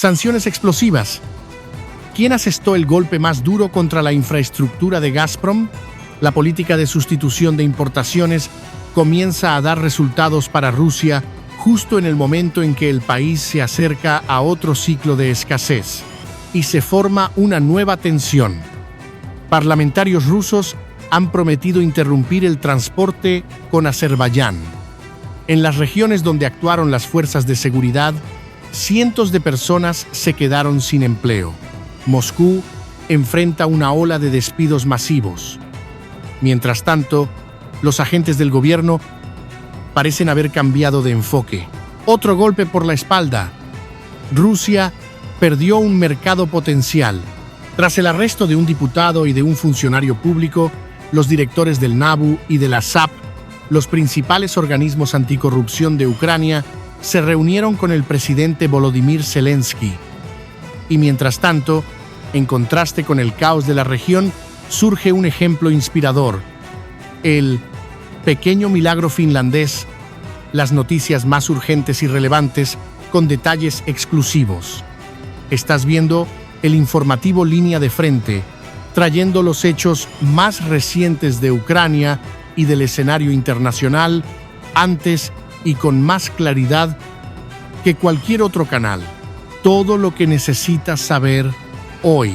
Sanciones explosivas. ¿Quién asestó el golpe más duro contra la infraestructura de Gazprom? La política de sustitución de importaciones comienza a dar resultados para Rusia justo en el momento en que el país se acerca a otro ciclo de escasez y se forma una nueva tensión. Parlamentarios rusos han prometido interrumpir el transporte con Azerbaiyán. En las regiones donde actuaron las fuerzas de seguridad, cientos de personas se quedaron sin empleo. Moscú enfrenta una ola de despidos masivos. Mientras tanto, los agentes del gobierno parecen haber cambiado de enfoque. Otro golpe por la espalda. Rusia perdió un mercado potencial. Tras el arresto de un diputado y de un funcionario público, los directores del NABU y de la SAP, los principales organismos anticorrupción de Ucrania, se reunieron con el presidente Volodymyr Zelensky. Y mientras tanto, en contraste con el caos de la región, surge un ejemplo inspirador: el pequeño milagro finlandés, las noticias más urgentes y relevantes con detalles exclusivos. Estás viendo el informativo Línea de Frente, trayendo los hechos más recientes de Ucrania y del escenario internacional antes y con más claridad que cualquier otro canal. Todo lo que necesitas saber hoy.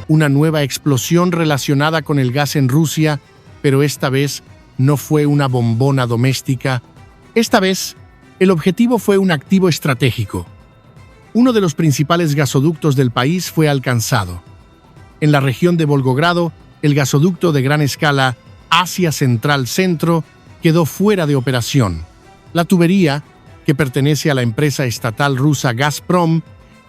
Una nueva explosión relacionada con el gas en Rusia, pero esta vez no fue una bombona doméstica. Esta vez, el objetivo fue un activo estratégico. Uno de los principales gasoductos del país fue alcanzado. En la región de Volgogrado, el gasoducto de gran escala Asia Central Centro quedó fuera de operación. La tubería, que pertenece a la empresa estatal rusa Gazprom,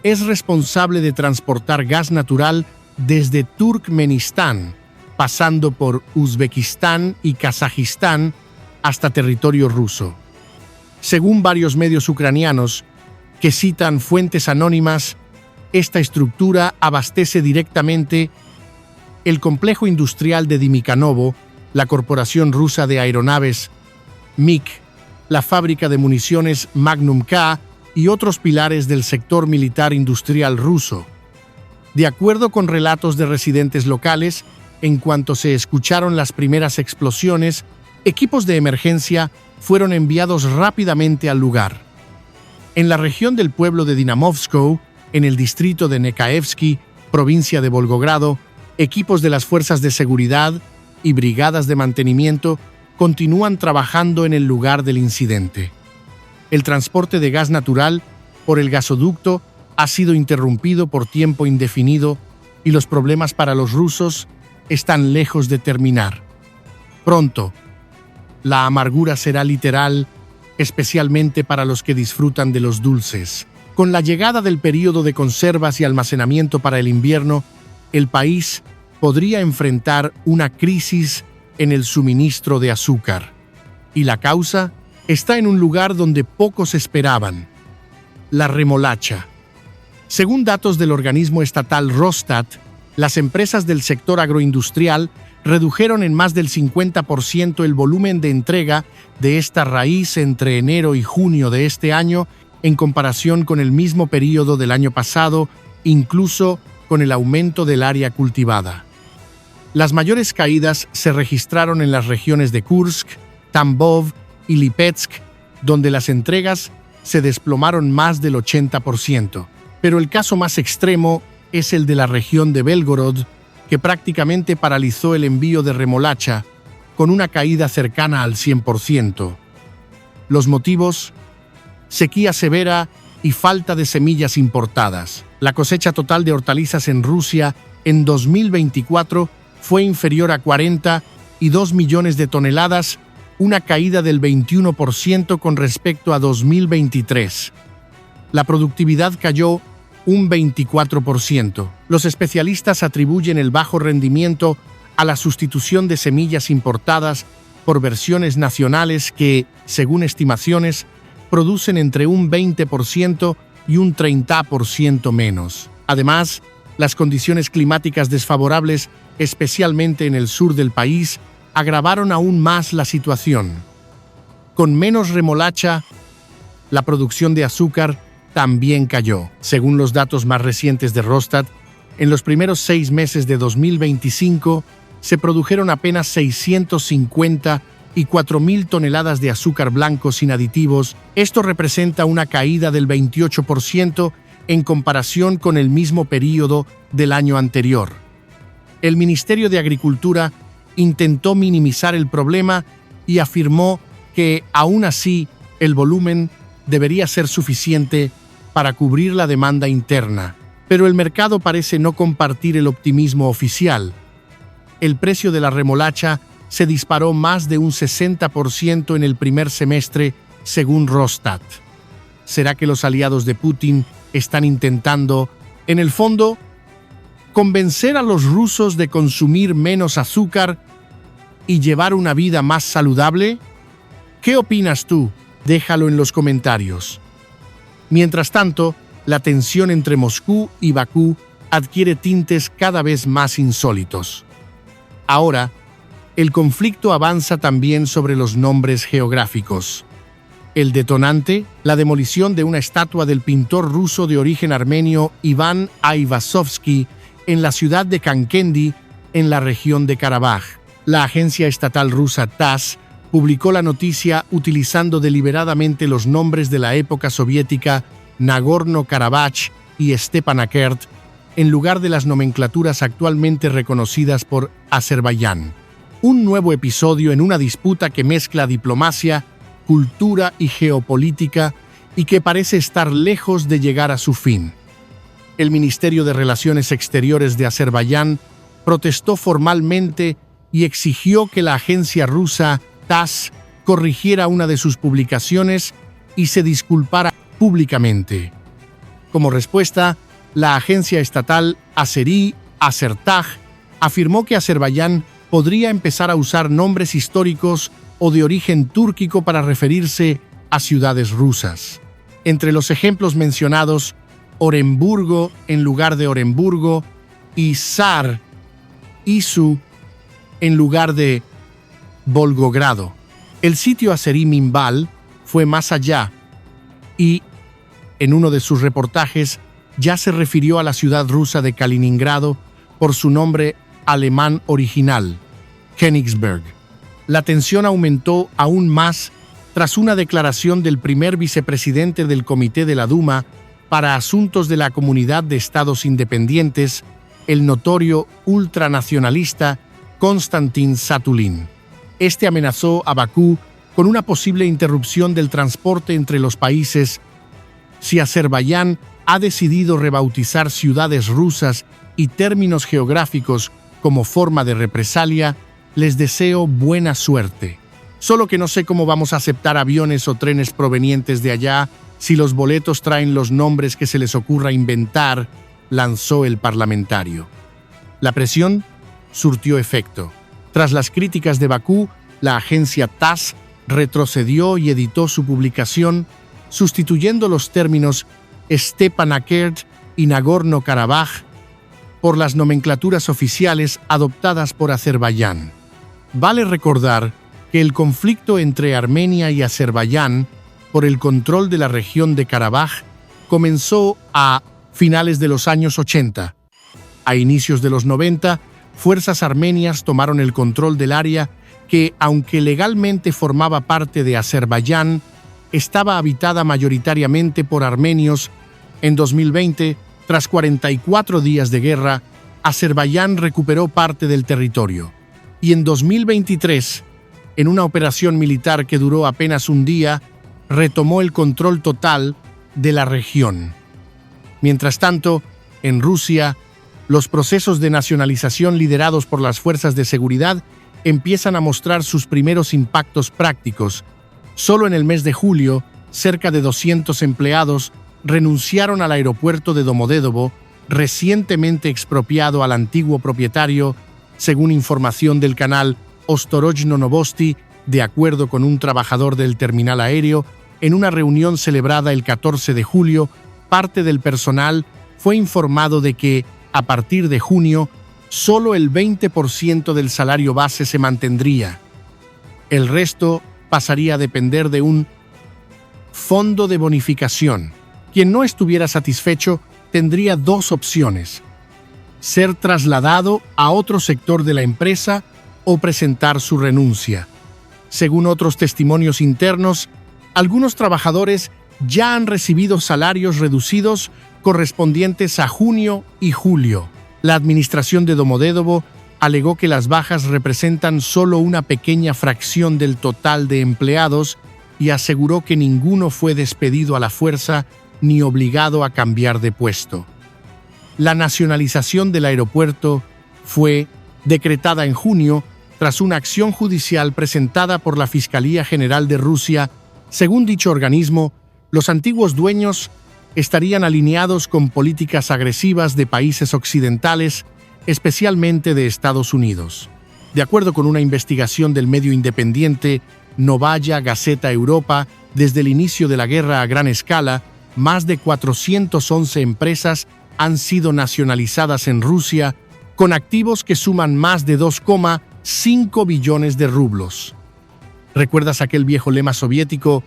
es responsable de transportar gas natural desde Turkmenistán, pasando por Uzbekistán y Kazajistán hasta territorio ruso. Según varios medios ucranianos, que citan fuentes anónimas, esta estructura abastece directamente el complejo industrial de Dimikanovo, la corporación rusa de aeronaves MiG, la fábrica de municiones Magnum K y otros pilares del sector militar industrial ruso. De acuerdo con relatos de residentes locales, en cuanto se escucharon las primeras explosiones, equipos de emergencia fueron enviados rápidamente al lugar. En la región del pueblo de Dinamovsko, en el distrito de Nekaevsky, provincia de Volgogrado, equipos de las fuerzas de seguridad y brigadas de mantenimiento continúan trabajando en el lugar del incidente. El transporte de gas natural por el gasoducto ha sido interrumpido por tiempo indefinido y los problemas para los rusos están lejos de terminar. Pronto, la amargura será literal, especialmente para los que disfrutan de los dulces. Con la llegada del período de conservas y almacenamiento para el invierno, el país podría enfrentar una crisis en el suministro de azúcar. Y la causa está en un lugar donde pocos esperaban: la remolacha. Según datos del organismo estatal Rosstat, las empresas del sector agroindustrial redujeron en más del 50% el volumen de entrega de esta raíz entre enero y junio de este año en comparación con el mismo periodo del año pasado, incluso con el aumento del área cultivada. Las mayores caídas se registraron en las regiones de Kursk, Tambov y Lipetsk, donde las entregas se desplomaron más del 80%. Pero el caso más extremo es el de la región de Belgorod, que prácticamente paralizó el envío de remolacha, con una caída cercana al 100%. Los motivos: sequía severa y falta de semillas importadas. La cosecha total de hortalizas en Rusia en 2024 fue inferior a 42 millones de toneladas, una caída del 21% con respecto a 2023. La productividad cayó un 24%. Los especialistas atribuyen el bajo rendimiento a la sustitución de semillas importadas por versiones nacionales que, según estimaciones, producen entre un 20% y un 30% menos. Además, las condiciones climáticas desfavorables, especialmente en el sur del país, agravaron aún más la situación. Con menos remolacha, la producción de azúcar también cayó. Según los datos más recientes de Rosstat, en los primeros 6 meses de 2025 se produjeron apenas 650 y 4.000 toneladas de azúcar blanco sin aditivos. Esto representa una caída del 28% en comparación con el mismo período del año anterior. El Ministerio de Agricultura intentó minimizar el problema y afirmó que, aún así, el volumen debería ser suficiente para cubrir la demanda interna. Pero el mercado parece no compartir el optimismo oficial. El precio de la remolacha se disparó más de un 60% en el primer semestre, según Rosstat. ¿Será que los aliados de Putin están intentando, en el fondo, convencer a los rusos de consumir menos azúcar y llevar una vida más saludable? ¿Qué opinas tú? Déjalo en los comentarios. Mientras tanto, la tensión entre Moscú y Bakú adquiere tintes cada vez más insólitos. Ahora, el conflicto avanza también sobre los nombres geográficos. El detonante, la demolición de una estatua del pintor ruso de origen armenio Iván Aivazovsky en la ciudad de Kankendi, en la región de Karabaj. La agencia estatal rusa TASS publicó la noticia utilizando deliberadamente los nombres de la época soviética Nagorno-Karabaj y Stepanakert en lugar de las nomenclaturas actualmente reconocidas por Azerbaiyán. Un nuevo episodio en una disputa que mezcla diplomacia, cultura y geopolítica y que parece estar lejos de llegar a su fin. El Ministerio de Relaciones Exteriores de Azerbaiyán protestó formalmente y exigió que la agencia rusa TASS corrigiera una de sus publicaciones y se disculpara públicamente. Como respuesta, la agencia estatal azerí Azertaj afirmó que Azerbaiyán podría empezar a usar nombres históricos o de origen túrquico para referirse a ciudades rusas. Entre los ejemplos mencionados, Oremburgo en lugar de Oremburgo y Sar Isu en lugar de Volgogrado. El sitio azerí Minval fue más allá y, en uno de sus reportajes, ya se refirió a la ciudad rusa de Kaliningrado por su nombre alemán original, Königsberg. La tensión aumentó aún más tras una declaración del primer vicepresidente del Comité de la Duma para Asuntos de la Comunidad de Estados Independientes, el notorio ultranacionalista Konstantin Satulin. Este amenazó a Bakú con una posible interrupción del transporte entre los países si Azerbaiyán ha decidido rebautizar ciudades rusas y términos geográficos como forma de represalia. Les deseo buena suerte. Solo que no sé cómo vamos a aceptar aviones o trenes provenientes de allá si los boletos traen los nombres que se les ocurra inventar, lanzó el parlamentario. La presión surtió efecto. Tras las críticas de Bakú, la agencia TASS retrocedió y editó su publicación, sustituyendo los términos Stepanakert y Nagorno-Karabaj por las nomenclaturas oficiales adoptadas por Azerbaiyán. Vale recordar que el conflicto entre Armenia y Azerbaiyán por el control de la región de Karabaj comenzó a finales de los años 80. A inicios de los 90, fuerzas armenias tomaron el control del área que, aunque legalmente formaba parte de Azerbaiyán, estaba habitada mayoritariamente por armenios. En 2020, tras 44 días de guerra, Azerbaiyán recuperó parte del territorio. Y en 2023, en una operación militar que duró apenas un día, retomó el control total de la región. Mientras tanto, en Rusia, los procesos de nacionalización liderados por las fuerzas de seguridad empiezan a mostrar sus primeros impactos prácticos. Solo en el mes de julio, cerca de 200 empleados renunciaron al aeropuerto de Domodedovo, recientemente expropiado al antiguo propietario, según información del canal Ostorojno Novosti, de acuerdo con un trabajador del terminal aéreo. En una reunión celebrada el 14 de julio, parte del personal fue informado de que, a partir de junio, solo el 20% del salario base se mantendría. El resto pasaría a depender de un fondo de bonificación. Quien no estuviera satisfecho tendría dos opciones: ser trasladado a otro sector de la empresa o presentar su renuncia. Según otros testimonios internos, algunos trabajadores ya han recibido salarios reducidos correspondientes a junio y julio. La administración de Domodedovo alegó que las bajas representan solo una pequeña fracción del total de empleados y aseguró que ninguno fue despedido a la fuerza ni obligado a cambiar de puesto. La nacionalización del aeropuerto fue decretada en junio tras una acción judicial presentada por la Fiscalía General de Rusia. Según dicho organismo, los antiguos dueños estarían alineados con políticas agresivas de países occidentales, especialmente de Estados Unidos. De acuerdo con una investigación del medio independiente Novaya Gazeta Europa, desde el inicio de la guerra a gran escala, más de 411 empresas han sido nacionalizadas en Rusia, con activos que suman más de 2,5 billones de rublos. ¿Recuerdas aquel viejo lema soviético,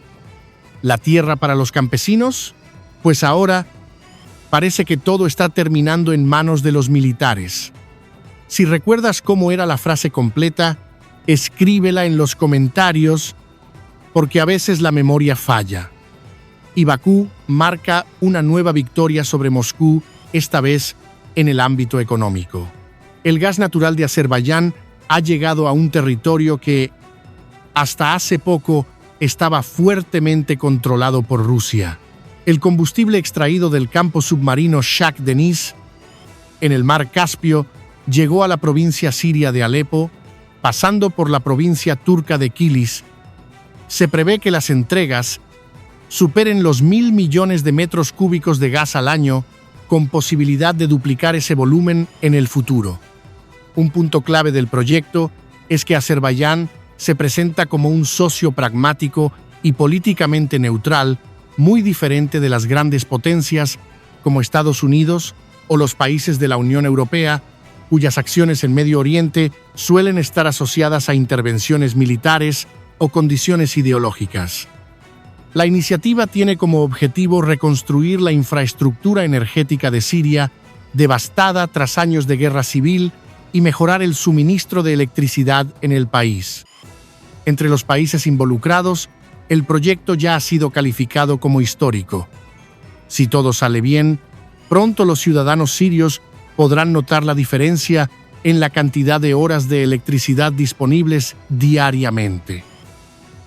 la tierra para los campesinos? Pues ahora parece que todo está terminando en manos de los militares. Si recuerdas cómo era la frase completa, escríbela en los comentarios, porque a veces la memoria falla. Y Bakú marca una nueva victoria sobre Moscú, esta vez en el ámbito económico. El gas natural de Azerbaiyán ha llegado a un territorio que, hasta hace poco, estaba fuertemente controlado por Rusia. El combustible extraído del campo submarino Shah Deniz, en el mar Caspio, llegó a la provincia siria de Alepo, pasando por la provincia turca de Kilis. Se prevé que las entregas superen los 1.000 millones de metros cúbicos de gas al año, con posibilidad de duplicar ese volumen en el futuro. Un punto clave del proyecto es que Azerbaiyán se presenta como un socio pragmático y políticamente neutral, muy diferente de las grandes potencias como Estados Unidos o los países de la Unión Europea, cuyas acciones en Medio Oriente suelen estar asociadas a intervenciones militares o condiciones ideológicas. La iniciativa tiene como objetivo reconstruir la infraestructura energética de Siria, devastada tras años de guerra civil, y mejorar el suministro de electricidad en el país. Entre los países involucrados, el proyecto ya ha sido calificado como histórico. Si todo sale bien, pronto los ciudadanos sirios podrán notar la diferencia en la cantidad de horas de electricidad disponibles diariamente.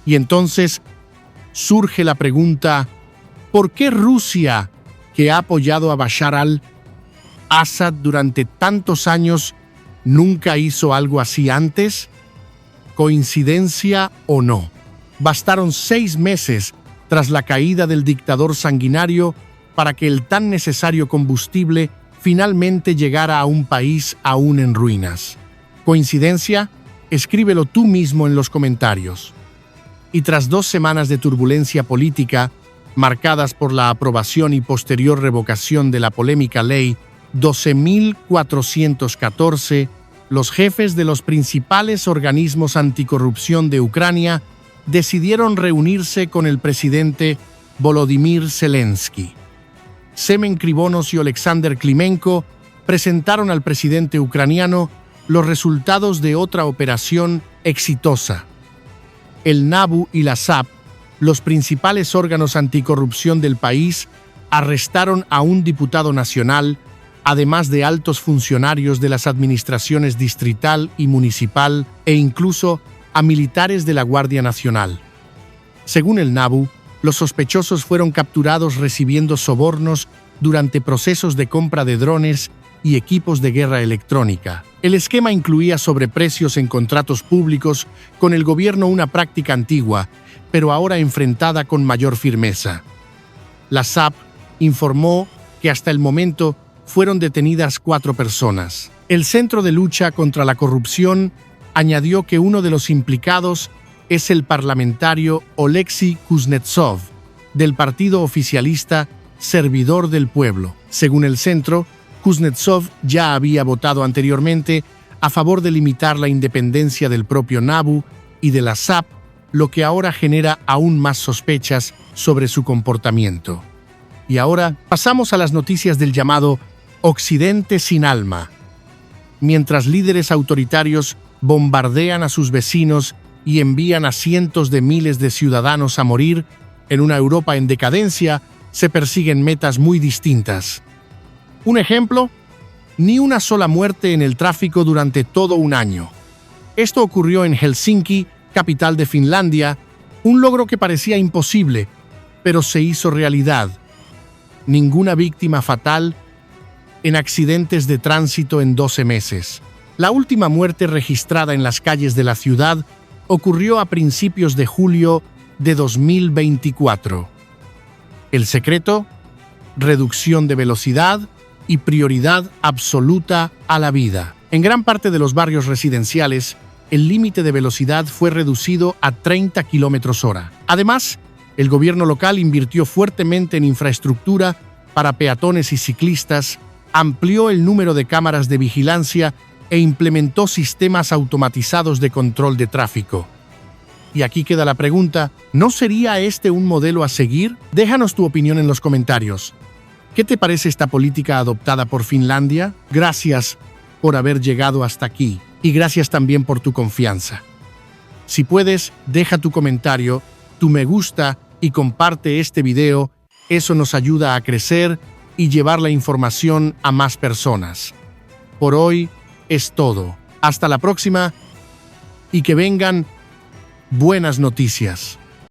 Y entonces surge la pregunta, ¿por qué Rusia, que ha apoyado a Bashar al-Assad durante tantos años, nunca hizo algo así antes? ¿Coincidencia o no? Bastaron 6 meses tras la caída del dictador sanguinario para que el tan necesario combustible finalmente llegara a un país aún en ruinas. ¿Coincidencia? Escríbelo tú mismo en los comentarios. Y tras 2 semanas de turbulencia política, marcadas por la aprobación y posterior revocación de la polémica Ley 12.414, los jefes de los principales organismos anticorrupción de Ucrania decidieron reunirse con el presidente Volodymyr Zelensky. Semen Krivonos y Alexander Klimenko presentaron al presidente ucraniano los resultados de otra operación exitosa. El NABU y la SAP, los principales órganos anticorrupción del país, arrestaron a un diputado nacional, además de altos funcionarios de las administraciones distrital y municipal e incluso a militares de la Guardia Nacional. Según el NABU, los sospechosos fueron capturados recibiendo sobornos durante procesos de compra de drones y equipos de guerra electrónica. El esquema incluía sobreprecios en contratos públicos con el gobierno, una práctica antigua, pero ahora enfrentada con mayor firmeza. La SAP informó que hasta el momento fueron detenidas 4 personas. El Centro de Lucha contra la Corrupción añadió que uno de los implicados es el parlamentario Oleksiy Kuznetsov, del partido oficialista Servidor del Pueblo. Según el centro, Kuznetsov ya había votado anteriormente a favor de limitar la independencia del propio NABU y de la SAP, lo que ahora genera aún más sospechas sobre su comportamiento. Y ahora pasamos a las noticias del llamado Occidente sin alma. Mientras líderes autoritarios bombardean a sus vecinos y envían a cientos de miles de ciudadanos a morir, en una Europa en decadencia se persiguen metas muy distintas. Un ejemplo: ni una sola muerte en el tráfico durante todo un año. Esto ocurrió en Helsinki, capital de Finlandia, un logro que parecía imposible, pero se hizo realidad. Ninguna víctima fatal en accidentes de tránsito en 12 meses. La última muerte registrada en las calles de la ciudad ocurrió a principios de julio de 2024. El secreto: reducción de velocidad y prioridad absoluta a la vida. En gran parte de los barrios residenciales, el límite de velocidad fue reducido a 30 km/h. Además, el gobierno local invirtió fuertemente en infraestructura para peatones y ciclistas, amplió el número de cámaras de vigilancia e implementó sistemas automatizados de control de tráfico. Y aquí queda la pregunta: ¿no sería este un modelo a seguir? Déjanos tu opinión en los comentarios. ¿Qué te parece esta política adoptada por Finlandia? Gracias por haber llegado hasta aquí y gracias también por tu confianza. Si puedes, deja tu comentario, tu me gusta y comparte este video. Eso nos ayuda a crecer y llevar la información a más personas. Por hoy es todo. Hasta la próxima y que vengan buenas noticias.